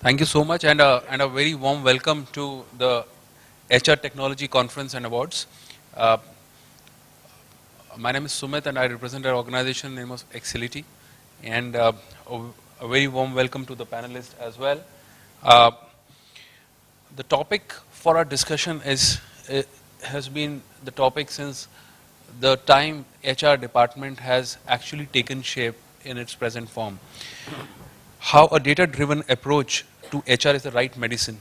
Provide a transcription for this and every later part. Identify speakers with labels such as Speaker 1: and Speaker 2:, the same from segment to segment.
Speaker 1: Thank you so much, and a very warm welcome to the HR Technology Conference and Awards. Uh, my name is Sumit, and I represent our organization name of Excelity, and a very warm welcome to the panelists as well. Uh, the topic for our discussion has been the topic since the time HR department has actually taken shape in its present form. How a data-driven approach to HR is the right medicine.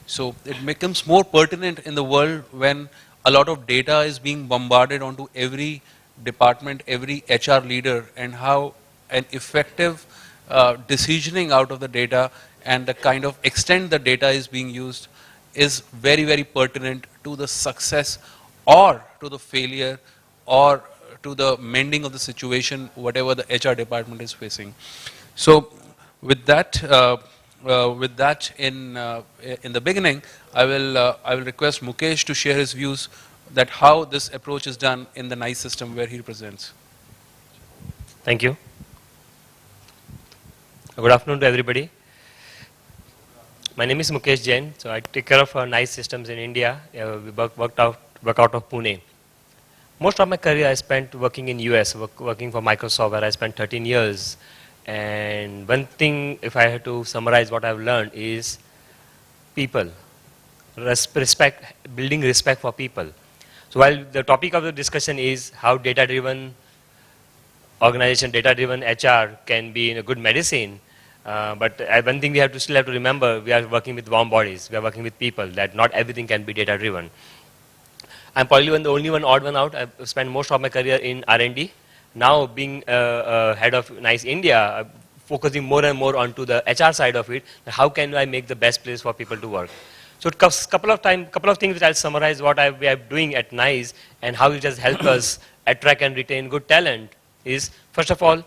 Speaker 1: So it becomes more pertinent in the world when a lot of data is being bombarded onto every department, every HR leader, and how an effective decisioning out of the data and the kind of extent the data is being used is very, very pertinent to the success or to the failure or to the mending of the situation, whatever the HR department is facing. So with that in the beginning, I will request Mukesh to share his views that how this approach is done in the NICE system where he represents.
Speaker 2: Thank you. Good afternoon to everybody. My name is Mukesh Jain. So I take care of NICE systems in India. We work out of Pune. Most of my career I spent working in US, working for Microsoft, where I spent 13 years. And one thing, if I had to summarize what I've learned, is people. Building respect for people. So while the topic of the discussion is how data-driven organization, data-driven HR can be a good medicine, but one thing we still have to remember, we are working with warm bodies. We are working with people, that not everything can be data-driven. I'm probably the only one odd one out. I've spent most of my career in R&D. Now being head of NICE India, focusing more and more onto the HR side of it, how can I make the best place for people to work? So couple of things which I'll summarize what we are doing at NICE and how it has helped us attract and retain good talent is, first of all,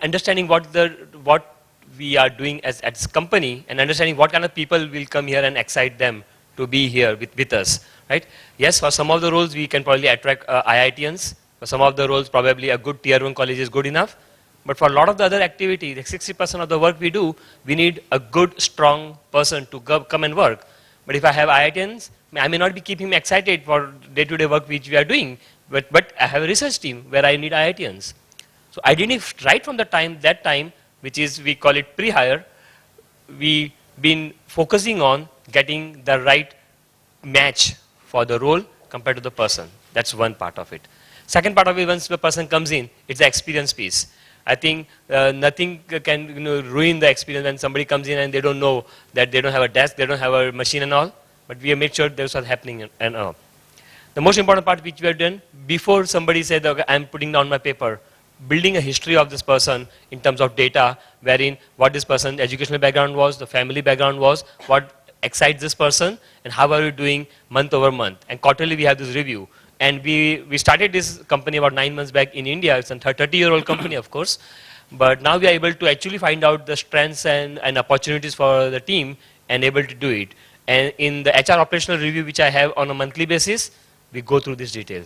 Speaker 2: understanding what we are doing as a company and understanding what kind of people will come here and excite them to be here with us, right? Yes, for some of the roles we can probably attract IITians. For some of the roles, probably a good tier 1 college is good enough. But for a lot of the other activities, like 60% of the work we do, we need a good, strong person to come and work. But if I have IITians, I may not be keeping me excited for day-to-day work which we are doing. But I have a research team where I need IITians. So identify right from that time, which is, we call it pre-hire, we've been focusing on getting the right match for the role compared to the person. That's one part of it. Second part of it, once the person comes in, it's the experience piece. I think nothing can ruin the experience when somebody comes in and they don't know that they don't have a desk, they don't have a machine and all, but we have made sure that's what's happening and all. The most important part which we have done, before somebody said, okay, I'm putting down my paper, building a history of this person in terms of data, wherein what this person's educational background was, the family background was, what excites this person, and how are we doing month over month. And quarterly we have this review. And we started this company about 9 months back in India. It's a 30-year-old company, of course. But now we are able to actually find out the strengths and opportunities for the team and able to do it. And in the HR operational review, which I have on a monthly basis, we go through this detail.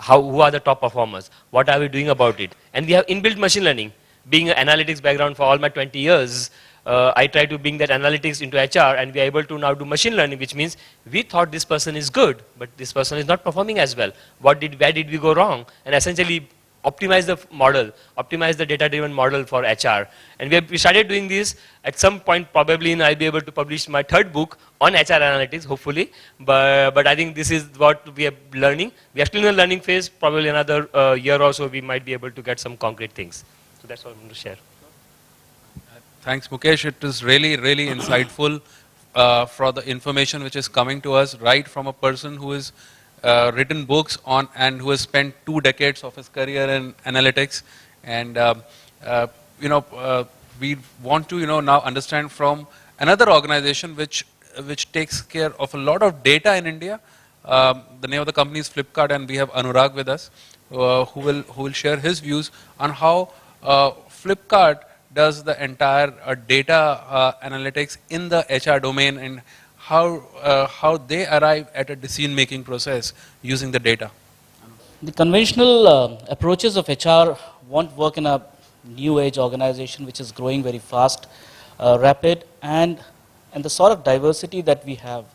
Speaker 2: Who are the top performers? What are we doing about it? And we have inbuilt machine learning. Being an analytics background for all my 20 years, I try to bring that analytics into HR, and we are able to now do machine learning, which means we thought this person is good, but this person is not performing as well. Where did we go wrong? And essentially optimize the model, optimize the data-driven model for HR. And we started doing this. At some point, probably I'll be able to publish my third book on HR analytics, hopefully. But I think this is what we are learning. We are still in the learning phase. Probably another year or so, we might be able to get some concrete things. So that's what I'm going to share.
Speaker 1: Thanks, Mukesh. It is really, really insightful for the information which is coming to us right from a person who has written books on and who has spent 2 decades of his career in analytics. And we want to now understand from another organization which takes care of a lot of data in India. The name of the company is Flipkart, and we have Anurag with us, who will share his views on how Flipkart does the entire data analytics in the HR domain and how they arrive at a decision-making process using the data.
Speaker 3: The conventional approaches of HR won't work in a new age organization which is growing very fast. rapid, and the sort of diversity that we have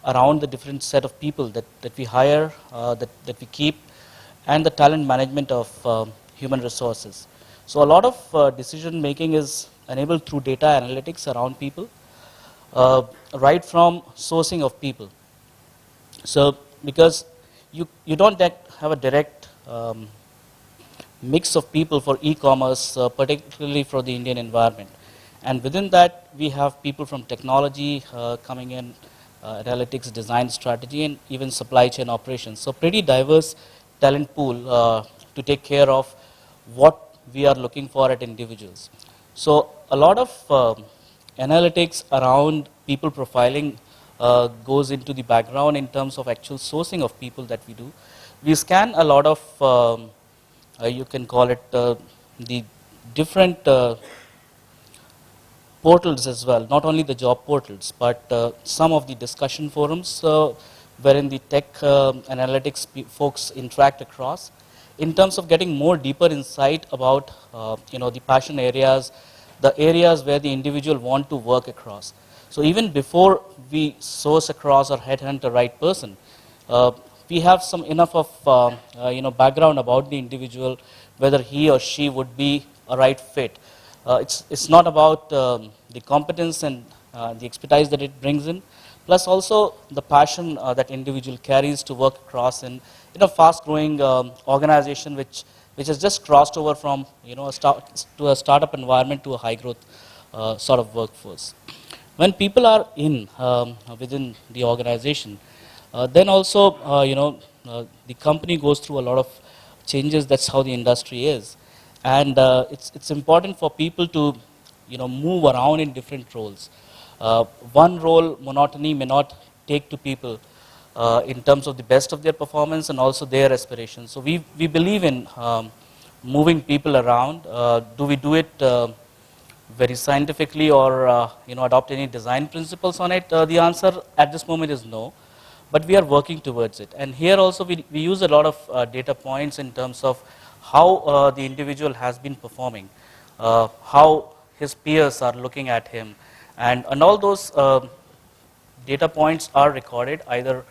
Speaker 3: around the different set of people that we hire, that we keep, and the talent management of human resources. So a lot of decision making is enabled through data analytics around people, right from sourcing of people. So because you don't have a direct mix of people for e-commerce, particularly for the Indian environment. And within that, we have people from technology coming in, analytics, design strategy, and even supply chain operations. So pretty diverse talent pool to take care of what we are looking for at individuals. So a lot of analytics around people profiling goes into the background in terms of actual sourcing of people that we do. We scan a lot of, you can call it the different portals as well, not only the job portals, but some of the discussion forums wherein the tech analytics folks interact across in terms of getting more deeper insight about the passion areas, the areas where the individual want to work across. So even before we source across or headhunt the right person, we have some enough of background about the individual, whether he or she would be a right fit. It's not about the competence and the expertise that it brings in, plus also the passion that individual carries to work across in a fast-growing organization which has just crossed over from to a startup environment to a high-growth sort of workforce. When people are in within the organization, then also the company goes through a lot of changes. That's how the industry is, and it's important for people to move around in different roles. One role monotony may not take to people in terms of the best of their performance and also their aspirations. So we believe in moving people around. Do we do it very scientifically or adopt any design principles on it? The answer at this moment is no, but we are working towards it. And here also we use a lot of data points in terms of how the individual has been performing, how his peers are looking at him, and all those data points are recorded either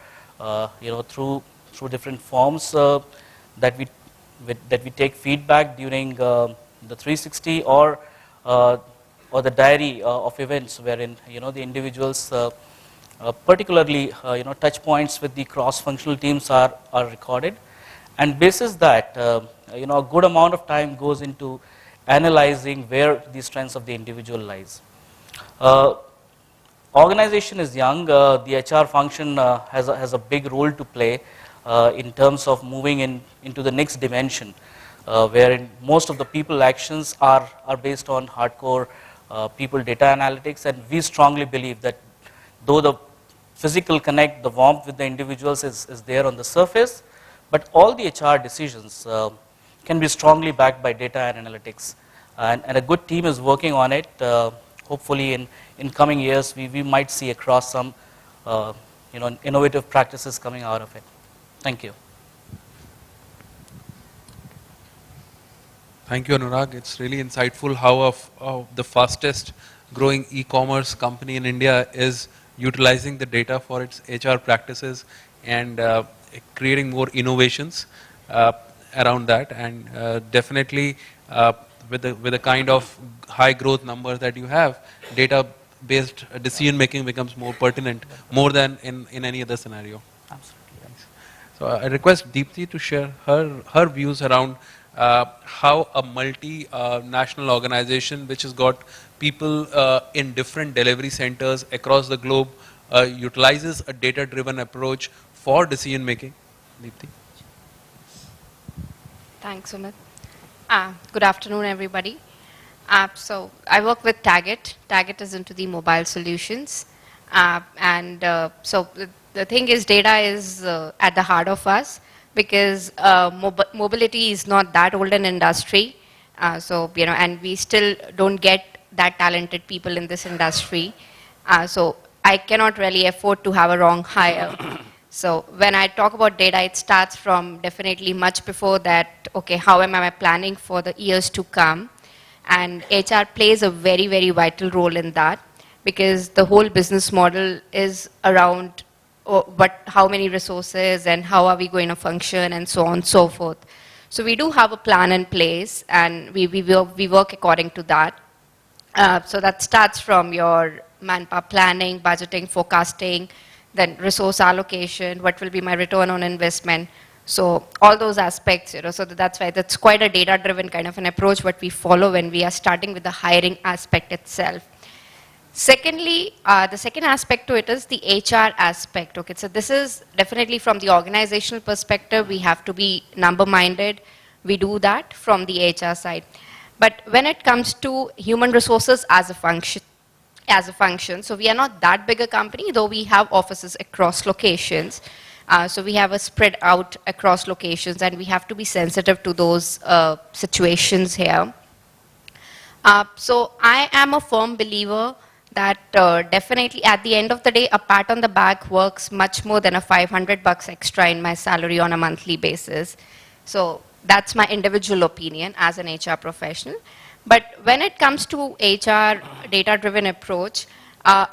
Speaker 3: through different forms that we take feedback during the 360 or the diary of events wherein the individuals particularly touch points with the cross-functional teams are recorded, and basis that a good amount of time goes into analyzing where the strengths of the individual lies. Organization is young. The HR function has a big role to play in terms of moving into the next dimension, wherein most of the people actions are based on hardcore people data analytics, and we strongly believe that though the physical connect, the warmth with the individuals is there on the surface, but all the HR decisions can be strongly backed by data and analytics, and a good team is working on it. Hopefully in coming years we might see across some innovative practices coming out of it. Thank you.
Speaker 1: Thank you, Anurag. It's really insightful how the fastest growing e-commerce company in India is utilizing the data for its HR practices and creating more innovations around that. And definitely with the kind of high growth numbers that you have, data-based decision making becomes more pertinent, more than in any other scenario.
Speaker 3: Absolutely.
Speaker 1: So I request Deepthi to share her views around how a multi-national organization which has got people in different delivery centers across the globe utilizes a data-driven approach for decision making. Deepthi.
Speaker 4: Thanks, Sumit. Good afternoon, everybody. So I work with Tagit. Tagit is into the mobile solutions. So the thing is, data is at the heart of us because mobility is not that old an industry. And we still don't get that talented people in this industry. So I cannot really afford to have a wrong hire. So when I talk about data, it starts from definitely much before that, okay, how am I planning for the years to come? And HR plays a very, very vital role in that because the whole business model is around how many resources and how are we going to function and so on and so forth. So we do have a plan in place and we work according to that. So that starts from your manpower planning, budgeting, forecasting, then resource allocation, what will be my return on investment. So all those aspects, so that's why that's quite a data-driven kind of an approach what we follow when we are starting with the hiring aspect itself. Secondly, the second aspect to it is the HR aspect. Okay, so this is definitely from the organizational perspective, we have to be number-minded. We do that from the HR side. But when it comes to human resources as a function, so we are not that big a company, though we have offices across locations. So we have a spread out across locations, and we have to be sensitive to those situations here. So I am a firm believer that definitely at the end of the day, a pat on the back works much more than a $500 extra in my salary on a monthly basis. So that's my individual opinion as an HR professional. But when it comes to HR data-driven approach,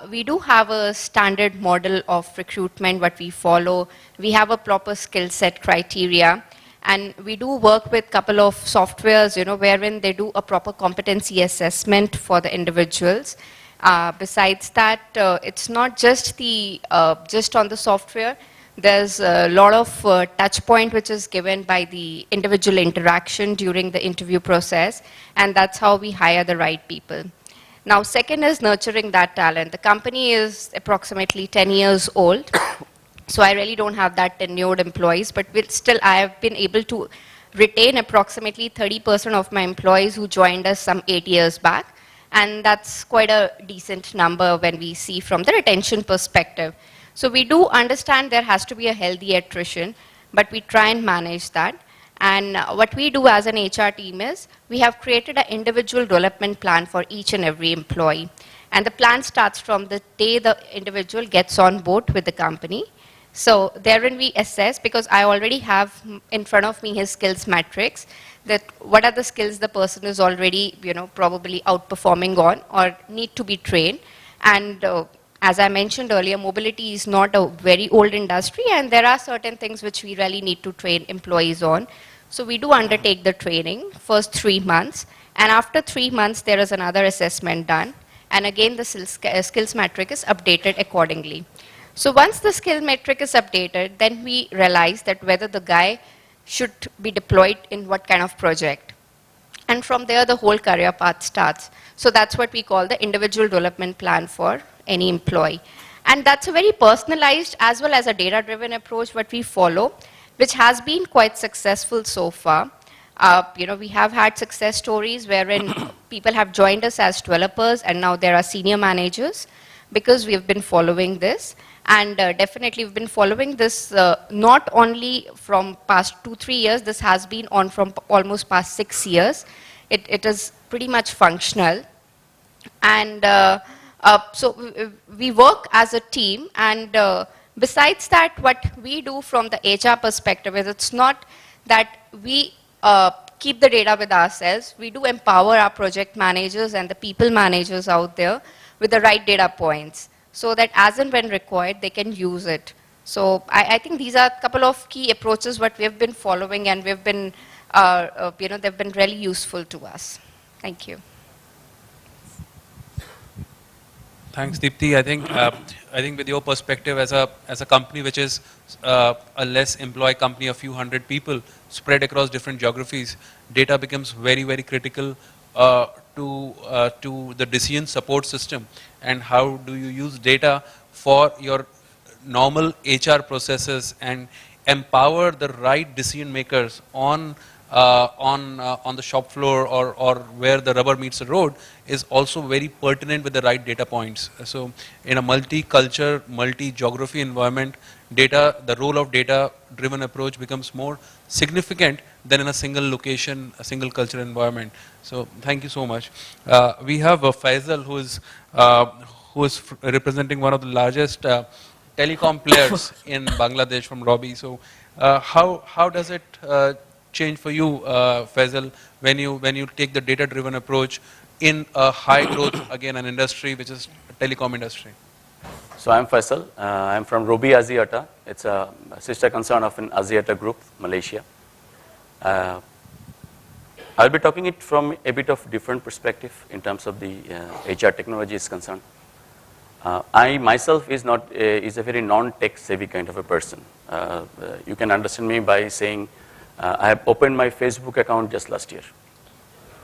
Speaker 4: we do have a standard model of recruitment, what we follow. We have a proper skill set criteria. And we do work with a couple of softwares, wherein they do a proper competency assessment for the individuals. Besides that, it's not just just on the software. There's a lot of touch point which is given by the individual interaction during the interview process, and that's how we hire the right people. Now, second is nurturing that talent. The company is approximately 10 years old, so I really don't have that tenured employees, but still I have been able to retain approximately 30% of my employees who joined us some 8 years back, and that's quite a decent number when we see from the retention perspective. So we do understand there has to be a healthy attrition, but we try and manage that. And what we do as an HR team is we have created an individual development plan for each and every employee. And the plan starts from the day the individual gets on board with the company. So therein we assess, because I already have in front of me his skills matrix, that what are the skills the person is already, probably outperforming on or need to be trained. And as I mentioned earlier, mobility is not a very old industry, and there are certain things which we really need to train employees on. So we do undertake the training first 3 months, and after 3 months there is another assessment done, and again the skills metric is updated accordingly. So once the skill metric is updated, then we realize that whether the guy should be deployed in what kind of project. And from there the whole career path starts. So that's what we call the individual development plan for any employee. And that's a very personalized as well as a data-driven approach what we follow, which has been quite successful so far. We have had success stories wherein people have joined us as developers and now there are senior managers because we have been following this. And definitely we've been following this not only from past 2-3 years, this has been on from almost past 6 years. It is pretty much functional. And so we work as a team, and besides that, what we do from the HR perspective is it's not that we keep the data with ourselves. We do empower our project managers and the people managers out there with the right data points so that as and when required, they can use it. So I think these are a couple of key approaches what we have been following, and we've been, they've been really useful to us. Thank you.
Speaker 1: Thanks, Deepthi. I think with your perspective as a company which is a less employee company, a few hundred people spread across different geographies, data becomes very, very critical to the decision support system. And how do you use data for your normal HR processes and empower the right decision makers on the shop floor or where the rubber meets the road is also very pertinent with the right data points. So in a multi-culture, multi-geography environment, the role of data-driven approach becomes more significant than in a single location, a single culture environment. So thank you so much. We have Faisal who is representing one of the largest telecom players in Bangladesh from Robbie. So how does it change for you, Faisal, when you take the data-driven approach in a high growth, again, an industry which is telecom industry?
Speaker 5: So I'm Faisal. I'm from Robi Axiata. It's a sister concern of an Axiata group, Malaysia. I'll be talking it from a bit of different perspective in terms of the HR technology is concerned. I myself is a very non-tech savvy kind of a person. You can understand me by saying I have opened my Facebook account just last year,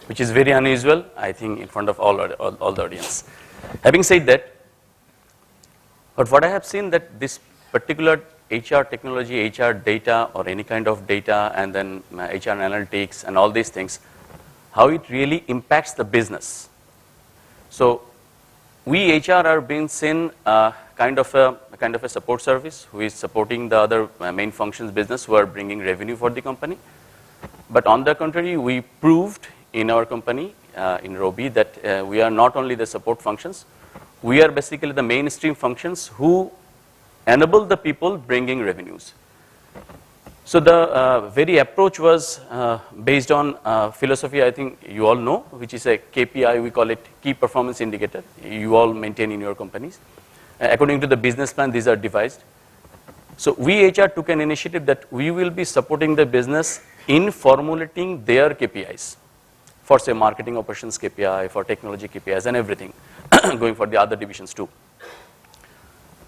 Speaker 5: which is very unusual, I think, in front of all the audience. Having said that, but what I have seen that this particular HR technology, HR data or any kind of data and then HR analytics and all these things, how it really impacts the business. So we HR are being seen kind of a support service who is supporting the other main functions business who are bringing revenue for the company. But on the contrary, we proved in our company in Robi that we are not only the support functions, we are basically the mainstream functions who enable the people bringing revenues. So the very approach was based on philosophy, I think you all know, which is a KPI, we call it key performance indicator, you all maintain in your companies. According to the business plan, these are devised. So we HR took an initiative that we will be supporting the business in formulating their KPIs for say marketing operations KPI, for technology KPIs and everything, going for the other divisions too.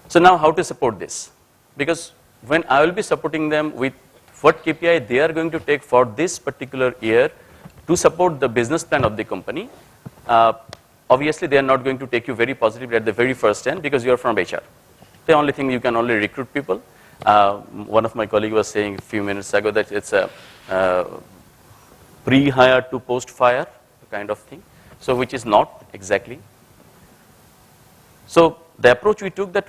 Speaker 5: So now how to support this? Because when I will be supporting them with what KPI they are going to take for this particular year to support the business plan of the company, obviously they are not going to take you very positively at the very first end because you are from HR. The only thing you can only recruit people. One of my colleagues was saying a few minutes ago that it's a pre-hire to post-fire kind of thing, so which is not exactly. So the approach we took that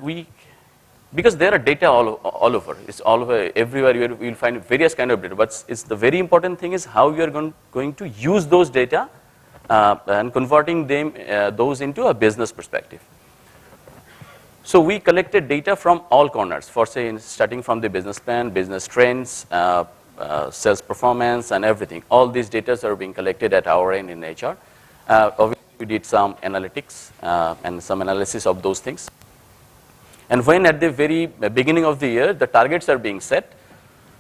Speaker 5: because there are data all over, it's all over, everywhere you will find various kind of data, but it's the very important thing is how you are going to use those data and converting them those into a business perspective. So we collected data from all corners for say starting from the business plan, business trends, sales performance and everything. All these data are being collected at our end in HR. Obviously we did some analytics and some analysis of those things. And when at the very beginning of the year, the targets are being set,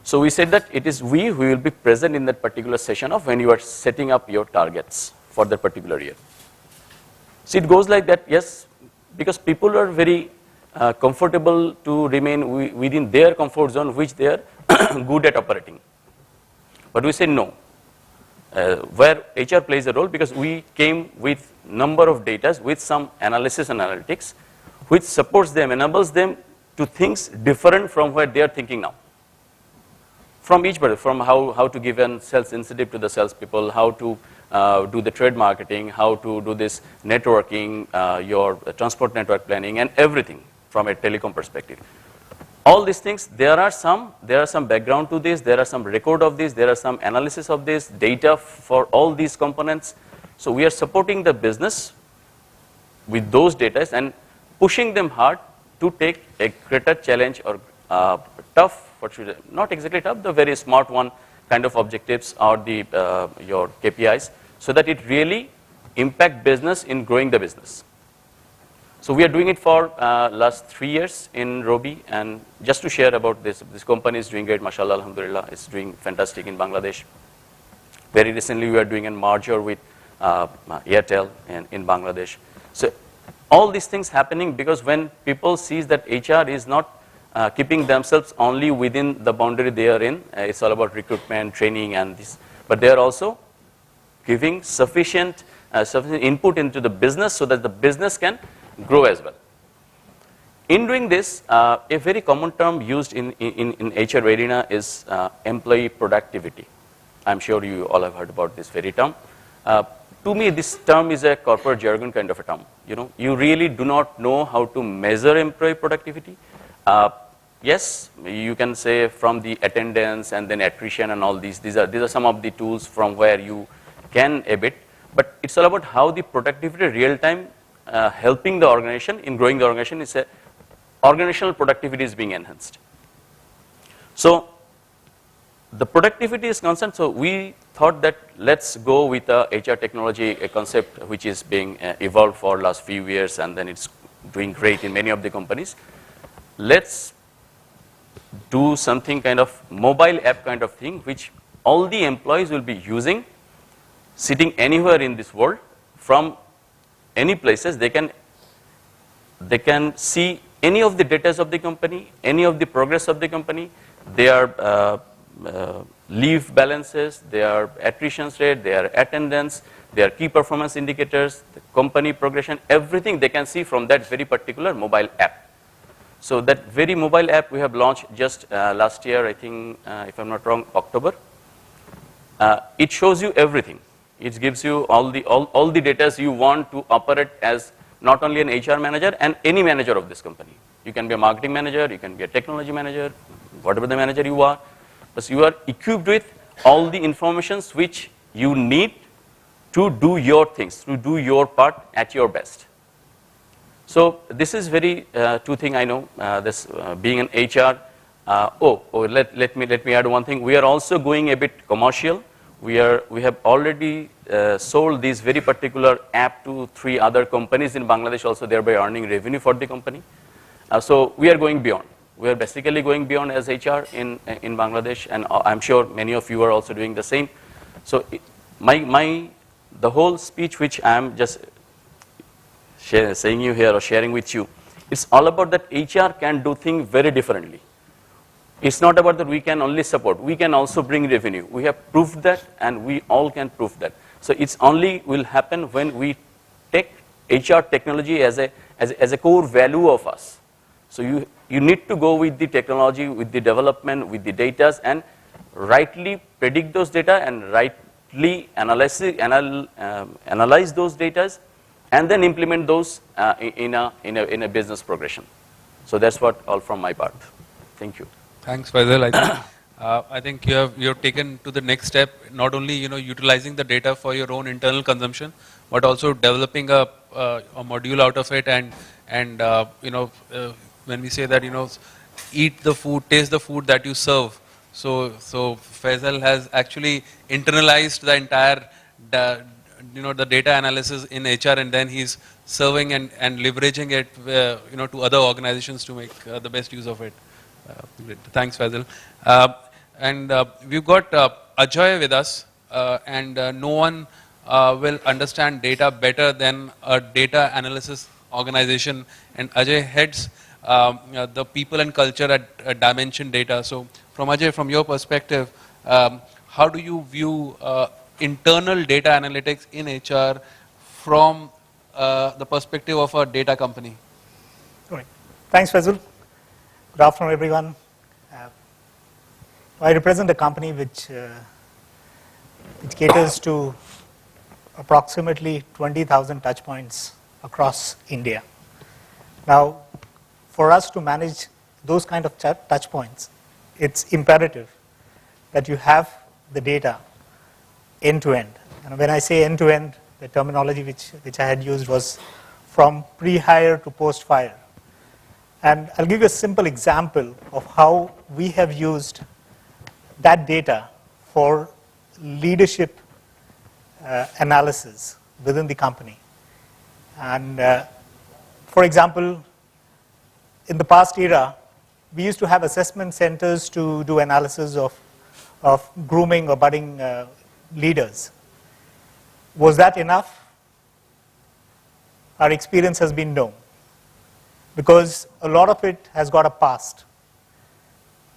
Speaker 5: so we said that it is we who will be present in that particular session of when you are setting up your targets for that particular year. So it goes like that, yes, because people are very comfortable to remain within their comfort zone, which they are good at operating. But we say no, where HR plays a role because we came with number of data with some analysis and analytics, which supports them, enables them to things different from where they are thinking now. From each body, from how to give a sales incentive to the salespeople, how to do the trade marketing, how to do this networking, your transport network planning and everything from a telecom perspective. All these things, there are some background to this, there are some record of this, there are some analysis of this, data for all these components. So we are supporting the business with those data and pushing them hard to take a greater challenge or tough, not exactly tough, the very smart one kind of objectives or the your KPIs, so that it really impact business in growing the business. So we are doing it for last 3 years in Robi, and just to share about this company is doing great, mashallah, alhamdulillah, it's doing fantastic in Bangladesh. Very recently we are doing a merger with Airtel in Bangladesh. So all these things happening because when people sees that HR is not keeping themselves only within the boundary they are in, it's all about recruitment, training and this, but they are also giving sufficient input into the business so that the business can grow as well. In doing this, a very common term used in HR arena is employee productivity. I'm sure you all have heard about this very term. To me, this term is a corporate jargon kind of a term. You know, you really do not know how to measure employee productivity. Yes, you can say from the attendance and then attrition and all these. These are some of the tools from where you can a bit, but it's all about how the productivity real time helping the organization in growing the organization is a organizational productivity is being enhanced. So the productivity is concerned, so we thought that let's go with a HR technology, a concept which is being evolved for last few years, and then it's doing great in many of the companies. Let's do something kind of mobile app kind of thing, which all the employees will be using, sitting anywhere in this world, from any places. They can see any of the data of the company, any of the progress of the company, their leave balances, their attrition rate, their attendance, their key performance indicators, the company progression, everything they can see from that very particular mobile app. So that very mobile app we have launched just last year, I think, if I'm not wrong, October. It shows you everything. It gives you all the data you want to operate as not only an HR manager and any manager of this company. You can be a marketing manager, you can be a technology manager, whatever the manager you are. But you are equipped with all the informations which you need to do your things, to do your part at your best. So this is very two thing I know. This being an HR. Let me add one thing. We are also going a bit commercial. We have already sold this very particular app to 3 other companies in Bangladesh, also thereby earning revenue for the company. So we are going beyond. We are basically going beyond as HR in Bangladesh, and I'm sure many of you are also doing the same. So the whole speech which I'm just saying you here or sharing with you, it's all about that HR can do things very differently. It's not about that we can only support. We can also bring revenue. We have proved that, and we all can prove that. So it's only will happen when we take HR technology as a core value of us. So you need to go with the technology, with the development, with the data, and rightly predict those data and rightly analyze those data, and then implement those in a business progression. So that's what all from my part. Thank you.
Speaker 1: Thanks, Faisal. I think you have taken to the next step, not only utilizing the data for your own internal consumption, but also developing a module out of it, and when we say that eat the food, taste the food that you serve. So Faisal has actually internalized the entire the data analysis in HR, and then he's serving and leveraging it to other organizations to make the best use of it. Thanks, Faisal. And we've got Ajay with us, and no one will understand data better than a data analysis organization. And Ajay heads the people and culture at Dimension Data. So from Ajay, from your perspective, how do you view internal data analytics in HR from the perspective of a data company?
Speaker 6: All right. Thanks, Faisal. Good afternoon, everyone. I represent a company which caters to approximately 20,000 touch points across India. Now, for us to manage those kind of touch points, it's imperative that you have the data end to end. And when I say end to end, the terminology which I had used was from pre-hire to post-fire. And I'll give you a simple example of how we have used that data for leadership analysis within the company. And for example, in the past era, we used to have assessment centers to do analysis of grooming or budding leaders. Was that enough? Our experience has been no, because a lot of it has got a past.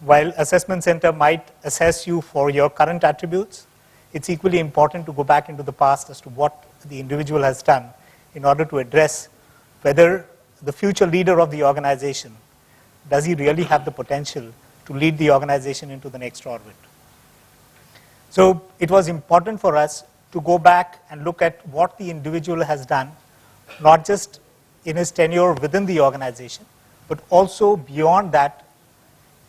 Speaker 6: While assessment center might assess you for your current attributes, it's equally important to go back into the past as to what the individual has done in order to address whether the future leader of the organization, does he really have the potential to lead the organization into the next orbit. So it was important for us to go back and look at what the individual has done, not just in his tenure within the organization, but also beyond that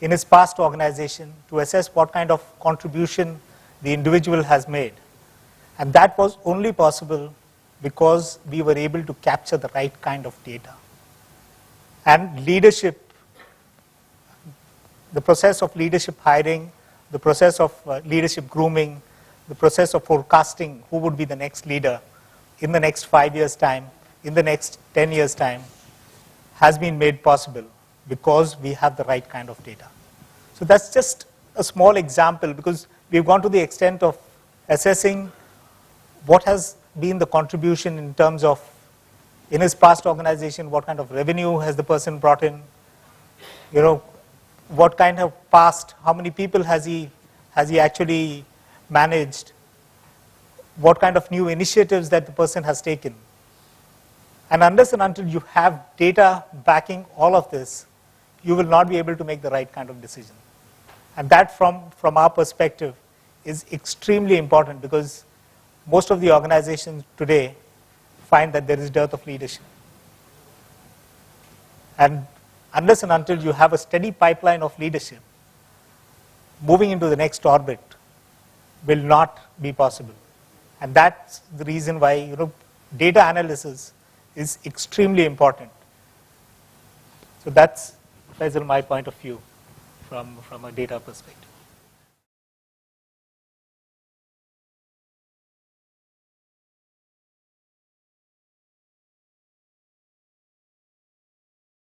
Speaker 6: in his past organization, to assess what kind of contribution the individual has made. And that was only possible because we were able to capture the right kind of data. And leadership, the process of leadership hiring the process of leadership grooming, the process of forecasting who would be the next leader in the next 5 years' time, in the next 10 years' time, has been made possible because we have the right kind of data. So that's just a small example, because we've gone to the extent of assessing what has been the contribution in terms of, in his past organization, what kind of revenue has the person brought in, what kind of past, how many people has he actually managed, what kind of new initiatives that the person has taken. And unless and until you have data backing all of this, you will not be able to make the right kind of decision. And that, from our perspective, is extremely important, because most of the organizations today find that there is dearth of leadership. And unless and until you have a steady pipeline of leadership, moving into the next orbit will not be possible. And that's the reason why data analysis is extremely important. So that's my point of view from a data perspective.